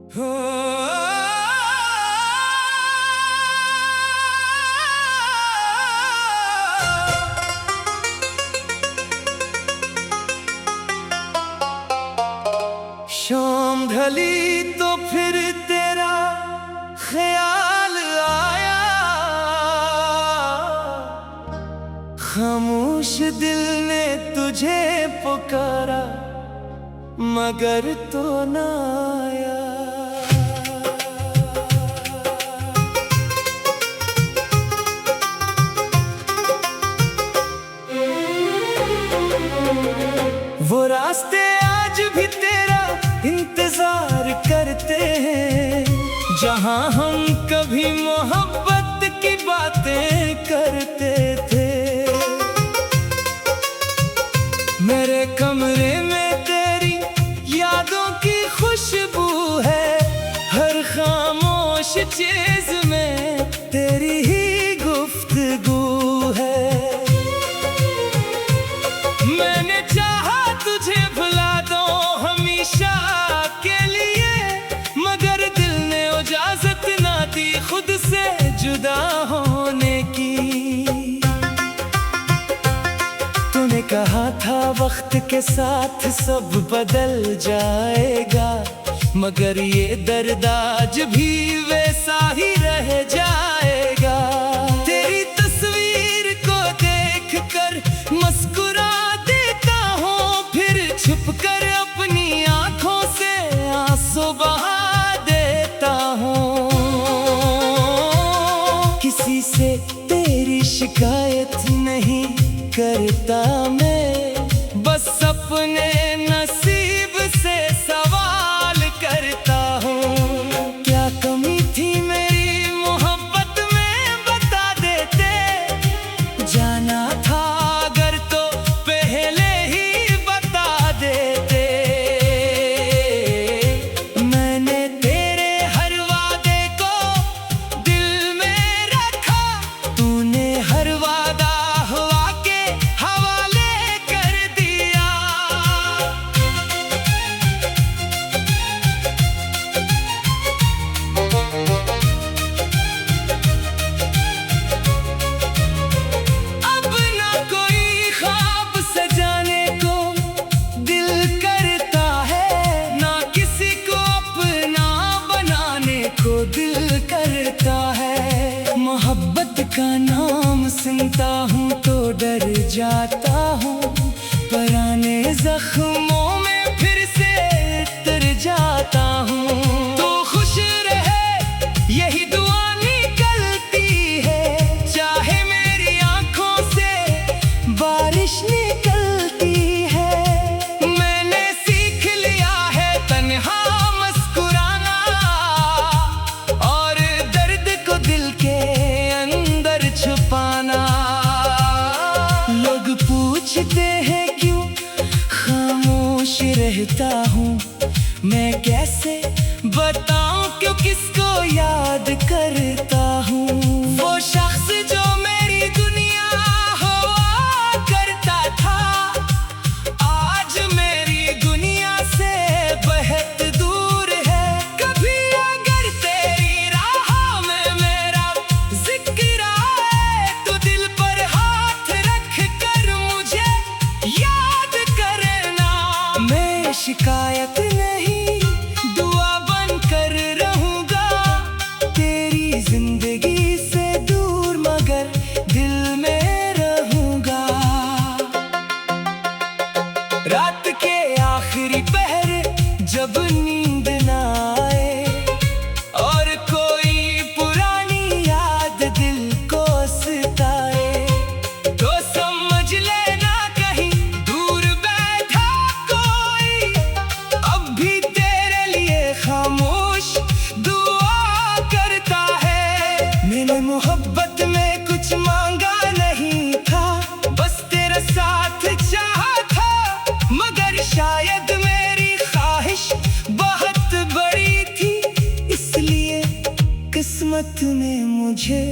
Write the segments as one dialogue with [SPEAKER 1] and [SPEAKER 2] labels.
[SPEAKER 1] शाम ढली तो फिर तेरा ख्याल आया, खामोश दिल ने तुझे पुकारा मगर तो ना आया। वो रास्ते आज भी तेरा इंतजार करते हैं, जहां हम कभी मोहब्बत की बातें करते थे। मेरे कमरे में तेरी यादों की खुशबू है, हर खामोश चीज में तेरी ही गुफ्तगू है। मैंने चाहा तुझे भुला दो हमेशा के लिए, मगर दिल ने इजाजत ना दी खुद से जुदा होने की। तूने कहा था वक्त के साथ सब बदल जाएगा, मगर ये दर्द आज भी वैसा ही रह जाएगा। तेरी तस्वीर को देखकर मुस्कुरा देता हूँ, फिर छुपकर अपनी आंखों से आंसू बहा देता हूँ। किसी से तेरी शिकायत नहीं करता मैं, बस अपने नसीब से सवाल करता हूँ। क्या कमी थी मेरी मोहब्बत में बता देते, जाना था अगर तो पहले ही बता देते। मैंने तेरे हर वादे को दिल में रखा, तूने हर वादा हवा के हवाले कर दिया। अब ना कोई ख्वाब सजाने को दिल करता है, ना किसी को अपना बनाने को दिल करता है। मोहब्बत का नाम सुनता हूँ तो डर जाता हूँ, पुराने जख्मों में फिर से तर जाता हूँ। तो खुश रहे यही दुआ निकलती है, चाहे मेरी आंखों से बारिश निकलती है। मैंने सीख लिया है तन्हा मुस्कुराना, और दर्द को दिल के अंदर छुपाना। लोग पूछते हैं क्यों खामोश रहता हूँ, मैं कैसे बताऊं क्यों किसको याद करता हूँ। वो शख्स जो मेरी दुनिया हुआ करता था, आज मेरी दुनिया से बेहद दूर है। कभी अगर तेरी राह में मेरा जिक्र आए, तो दिल पर हाथ रख कर मुझे याद करना। मैं शिकायत नहीं दुआ बनकर रहूंगा, तेरी जिंदगी से दूर मगर दिल में रहूंगा। रात के आखिरी पहर जब नींद ना आए, और कोई पुरानी याद दिल को सताए, तो समझ लेना कहीं दूर बैठा कोई, अब भी तेरे लिए खामोश दुआ करता है। मैंने मोहब्बत में कुछ मांगा नहीं था, बस तेरा साथ चाहा था, मगर शायद मेरी ख्वाहिश बहुत बड़ी थी, इसलिए किस्मत ने मुझे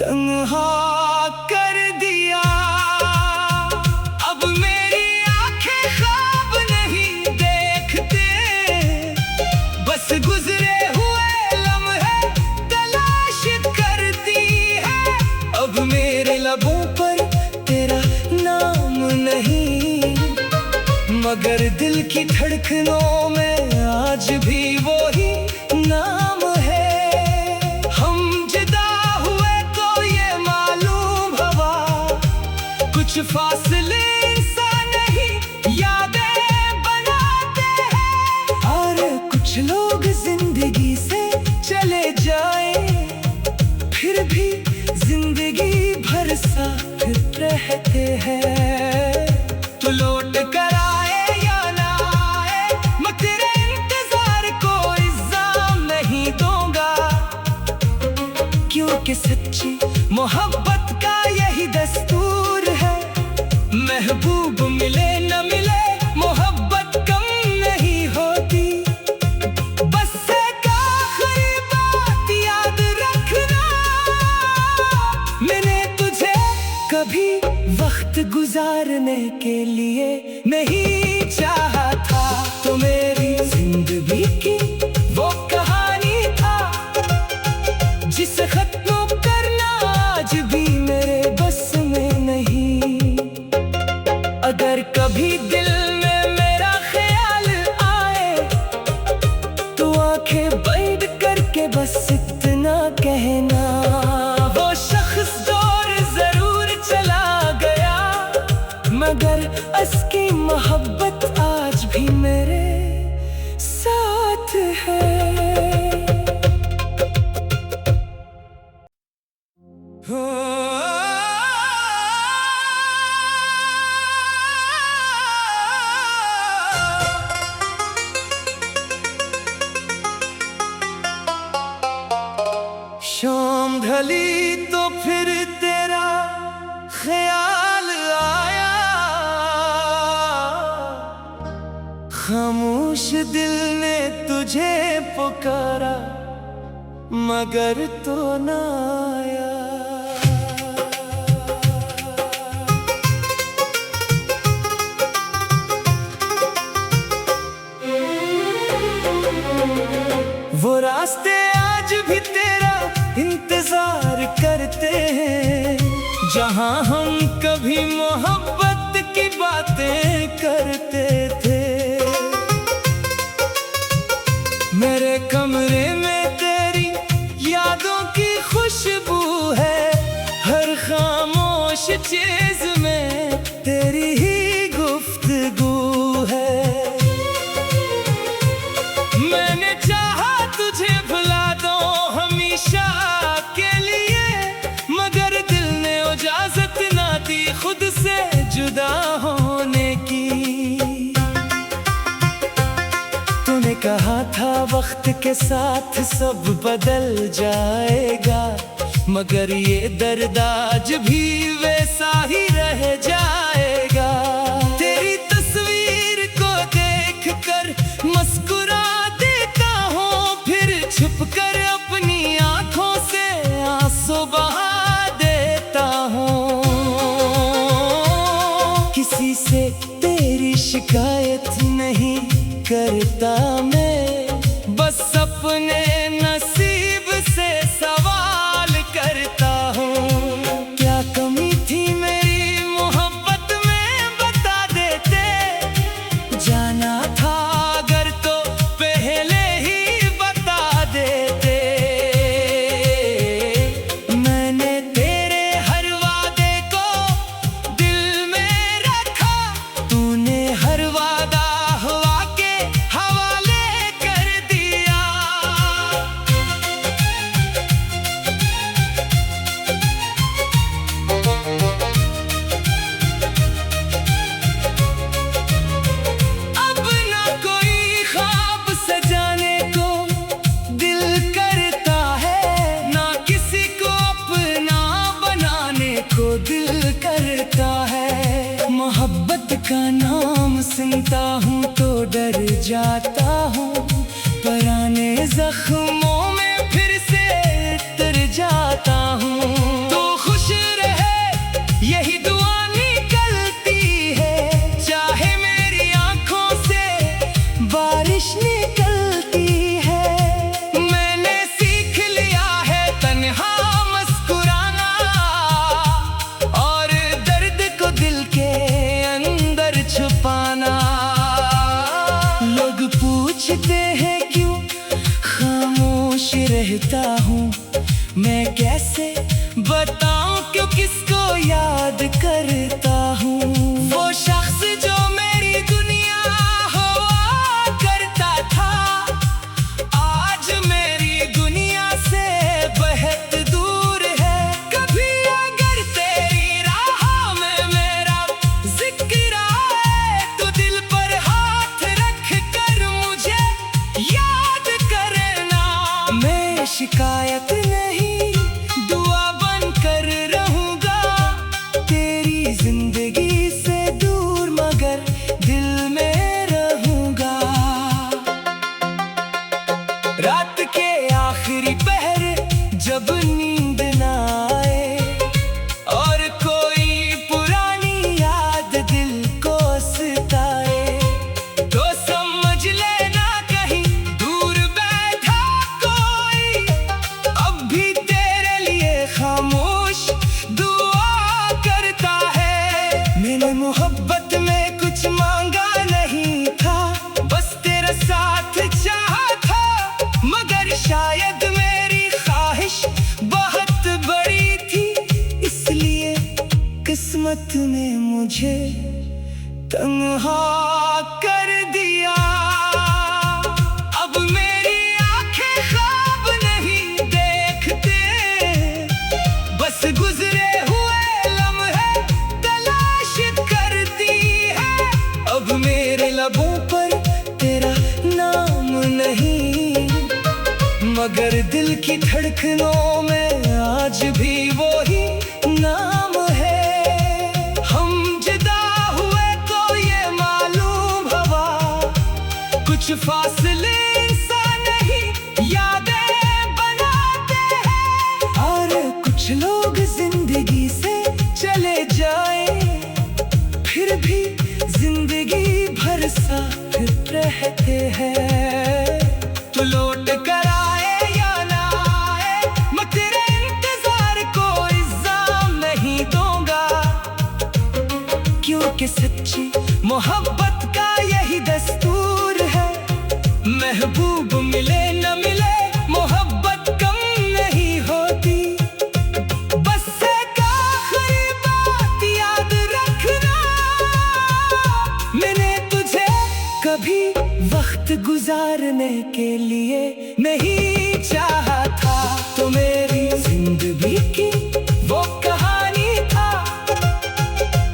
[SPEAKER 1] तन्हा कर दिया। अब मेरी आंखें ख्वाब नहीं देखते, बस मगर दिल की धड़कनों में आज भी वो ही नाम है। हम जुदा हुए तो ये मालूम हवा, कुछ फासले इंसान नहीं यादें बनाते हैं। और कुछ लोग जिंदगी से चले जाए फिर भी जिंदगी भर साथ रहते हैं। तो लौट कर आए या ना आए, मैं तेरे इंतजार को इल्जाम नहीं दूंगा, क्योंकि सच्ची मोहब्बत का यही दस्तूर है। महबूब मिले न मिले मोहब्बत कम नहीं होती। बस एक आखिरी बात याद रखना, मैंने तुझे कभी वक्त गुजारने के लिए नहीं चाहा था। तो मेरी जिंदगी की वो कहानी था जिसे खत्म करना आज भी मेरे बस में नहीं। अगर कभी दिल में मेरा ख्याल आए तो आंखें बंद करके बस इतना कहना, वो शख्स दूर जरूर चला गया मगर उसकी मोहब्बत आज भी मेरे साथ है। शाम ढली तो फिर तेरा ख्याल आया, खामोश दिल ने तुझे पुकारा मगर तो ना आया। वो रास्ते आज भी तेरा इंतजार करते हैं, जहां हम कभी मोहब्बत की बातें करते थे। मेरे कमरे में तेरी यादों की खुशबू है, हर खामोश चीज में तेरी ही गुफ्तगू है। मैंने चाहा तुझे भुला दो हमेशा के लिए, मगर दिल ने इजाजत ना दी खुद से जुदा होने की। तूने कहा था वक्त के साथ सब बदल जाएगा, मगर ये दर्द आज भी वैसा ही रह जाएगा। तेरी तस्वीर को देखकर मुस्कुरा देता हूँ, फिर छुपकर अपनी आंखों से आंसू बहा देता हूँ। किसी से तेरी शिकायत नहीं करता मैं, बस अपने नसीब से सवाल करता हूँ। क्या कमी थी मेरी मोहब्बत में बता देते, जाना था अगर तो पहले ही बता देते। मैंने तेरे हर वादे को दिल में रखा, तूने हर वादा हवा के हवाले कर दिया। अब ना कोई ख्वाब सजाने को दिल करता है, ना किसी को अपना बनाने को दिल करता है। मोहब्बत का नाम सुनता हूँ तो डर जाता हूँ, पुराने जख्मों में फिर से तर जाता हूँ। तो खुश रहे यही दुआ निकलती है, चाहे मेरी आंखों से बारिश निकलती है। मैंने सीख लिया है तन्हा मुस्कुराना, और दर्द को दिल के अंदर छुपाना। पूछते हैं क्यों खामोश रहता हूँ, मैं कैसे बताऊं क्यों किसको याद करता हूँ। वो शख्स जो मेरी दुनिया हुआ करता था, आज मेरी दुनिया से बेहद दूर है। कभी अगर तेरी राह में मेरा जिक्र आए तो दिल पर हाथ रख कर मुझे याद करना। मैं शिकायत नहीं दुआ बन कर रहूंगा, तेरी जिंदगी से दूर मगर दिल में रहूंगा। रात के आखिरी पहर जब नींद ना आए और कोई पुरानी याद दिल को सताए, तो समझ लेना कहीं दूर बैठा कोई अब भी तेरे लिए खामोश दुआ करता है। मैंने मोहब्बत में कुछ मांगा नहीं था, बस तेरा साथ चाहा था, मगर शायद मेरी ख्वाहिश बहुत बड़ी थी, इसलिए किस्मत ने मुझे तन्हा कर दिया। अब मेरी आंखें ख्वाब नहीं देखते, बस गुजरे हुए लम्हे तलाश करती है। अब मेरे लबों पर तेरा नाम नहीं, मगर दिल की धड़कनों में आज भी वही नाम है। हम जुदा हुए तो ये मालूम हवा, कुछ फासले इंसान नहीं यादें बनाते हैं। और कुछ लोग जिंदगी से चले जाए फिर भी जिंदगी भर साथ रहते हैं। तू लौट कर आए या ना आए, मैं तेरे इंतजार को इल्जाम नहीं दूंगा, क्योंकि सच्ची मोहब्बत का यही दस्तूर है। महबूब मिले न मिले मोहब्बत कम नहीं होती, बस एक आखिरी बात याद रखना, मैंने तुझे कभी वक्त गुजारने के लिए नहीं चाहा था। तो मेरी जिंदगी की वो कहानी था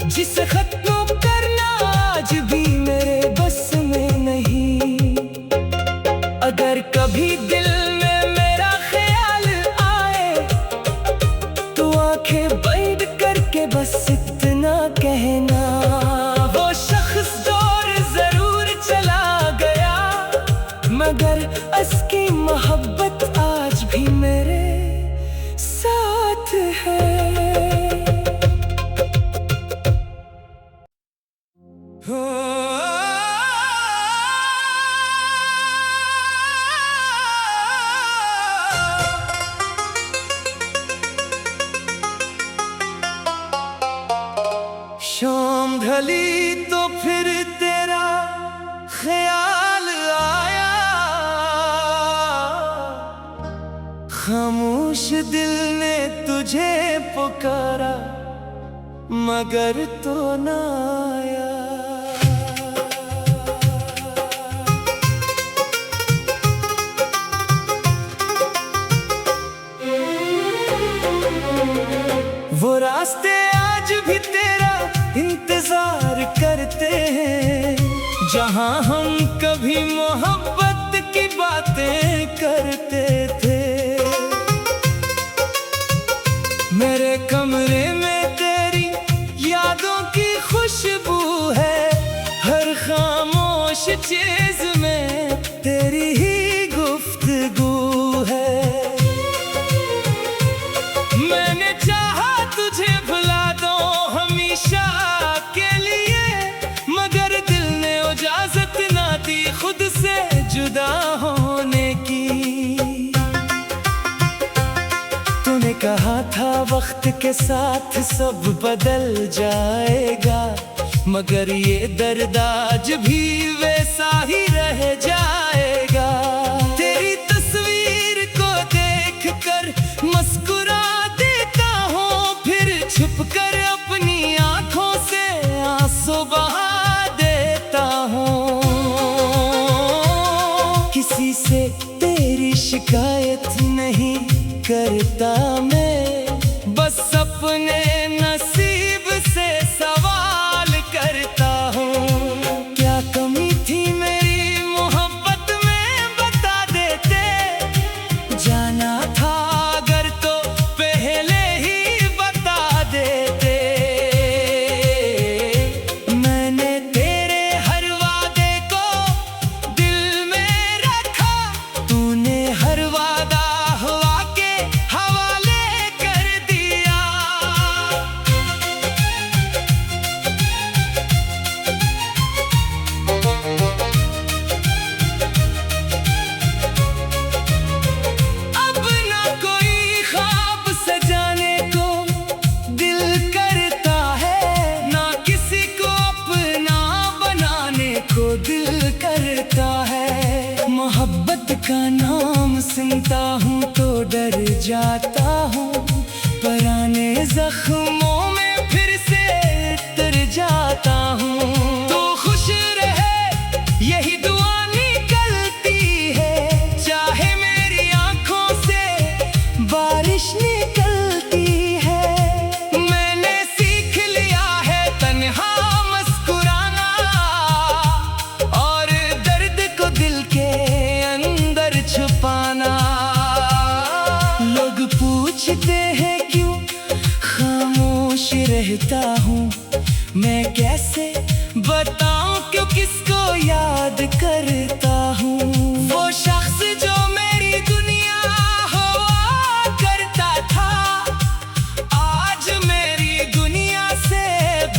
[SPEAKER 1] जिसे खत्म करना आज भी मेरे बस में नहीं। अगर कभी दिल में मेरा ख्याल आए तो आंखें बंद करके बस इतना कहना, वो शख्स दूर जरूर चला गया, मगर उसकी मोहब्बत आज भी मेरे साथ है। शाम ढली तो फिर तेरा ख्याल आया, खामोश दिल ने तुझे पुकारा, मगर तो ना आया। वो रास्ते आज भी तेरा इंतजार करते हैं, जहां हम कभी मोहब्बत की बातें करते थे। मेरे कमरे में तेरी यादों की खुशबू है, हर खामोश चीज में तेरी ही गुफ्तगू है। मैंने चाहा तुझे भुला दो हमेशा के लिए, मगर दिल ने इजाजत ना दी खुद से जुदा होने की। तूने कहा था वक्त के साथ सब बदल जाएगा, मगर ये दर्द आज भी वैसा ही रह जाए। किसी से तेरी शिकायत नहीं करता मैं, बस अपने नसीब से सवाल करता हूँ। क्या कमी थी मेरी मोहब्बत में बता देते, जाना था अगर तो पहले ही बता देते। मैंने तेरे हर वादे को दिल में रखा, तूने हर वादा हवा के हवाले कर दिया। अब ना कोई ख्वाब सजाने को दिल करता है, ना किसी को अपना बनाने को दिल करता है। मोहब्बत का नाम सुनता हूँ तो डर जाता हूँ, पुराने जख्मों में फिर से तर जाता हूँ। तो खुश रहे यही दुआ निकलती है, चाहे मेरी आंखों से बारिश निकलती है। मैंने सीख लिया है तन्हा मुस्कुराना, और दर्द को दिल के अंदर छुपाना। लोग पूछते हैं क्यों खामोश रहता हूँ, मैं कैसे बताऊं क्यों किसको याद करता हूँ। वो शख्स जो मेरी दुनिया हुआ करता था, आज मेरी दुनिया से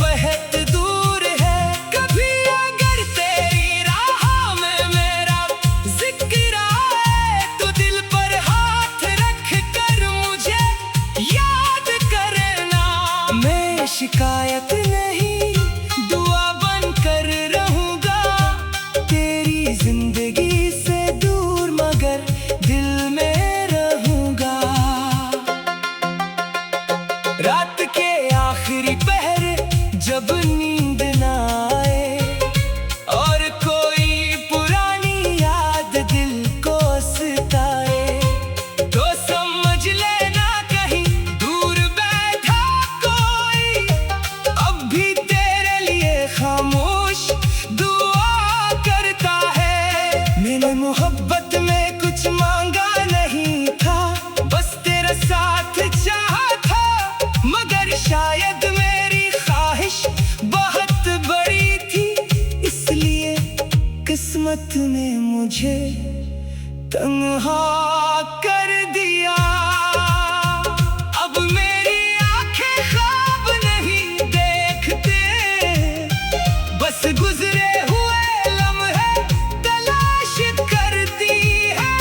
[SPEAKER 1] बहुत दूर है। कभी अगर तेरी राह में मेरा जिक्र आए, तो दिल पर हाथ रख कर मुझे याद करना। मैं शिकायत नहीं दुआ बन कर रहूंगा, तेरी जिंदगी से दूर मगर दिल में रहूंगा। रात के आखिरी पहर जब नींद ना आए, और कोई पुरानी याद दिल को सताए, तो समझ लेना कहीं दूर बैठा कोई अब भी तेरे लिए खामोश दुआ करता है। मैंने मोहब्बत में कुछ मांगा नहीं था, बस तेरा साथ चाहा था, मगर शायद मेरी ख्वाहिश बहुत बड़ी थी, इसलिए किस्मत ने मुझे तन्हा कर दिया। अब मेरी आंखें ख्वाब नहीं देखते, बस गुजरे हुए लम्हे तलाश करती है।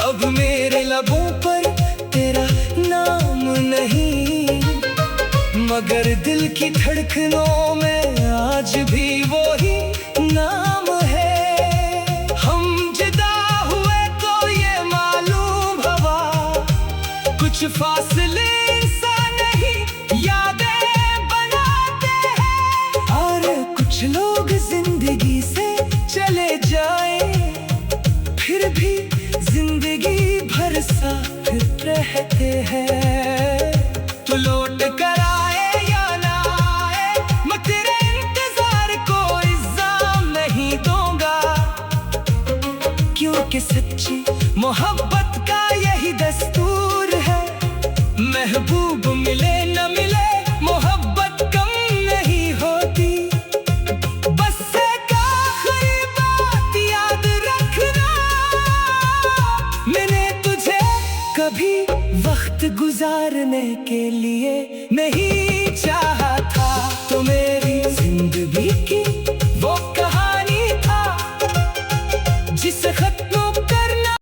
[SPEAKER 1] अब मेरे लबों पर तेरा नाम नहीं, मगर दिल की धड़कनों में आज भी वो ही नाम है। हम जुदा हुए तो ये मालूम हवा, कुछ फासले इंसान नहीं यादें बनाते हैं। और कुछ लोग जिंदगी से चले जाए, फिर भी जिंदगी भर साथ रहते हैं। तो लौट कर आए या ना आए, मैं तेरे इंतजार को इल्जाम नहीं दूंगा, क्योंकि सच्ची मोहब्बत का यही दस्तूर है। महबूब मिले न मिले मोहब्बत कम नहीं होती, बस एक आखिरी बात याद रखना, मैंने तुझे कभी वक्त गुजारने के लिए नहीं चाहा था। तो मेरे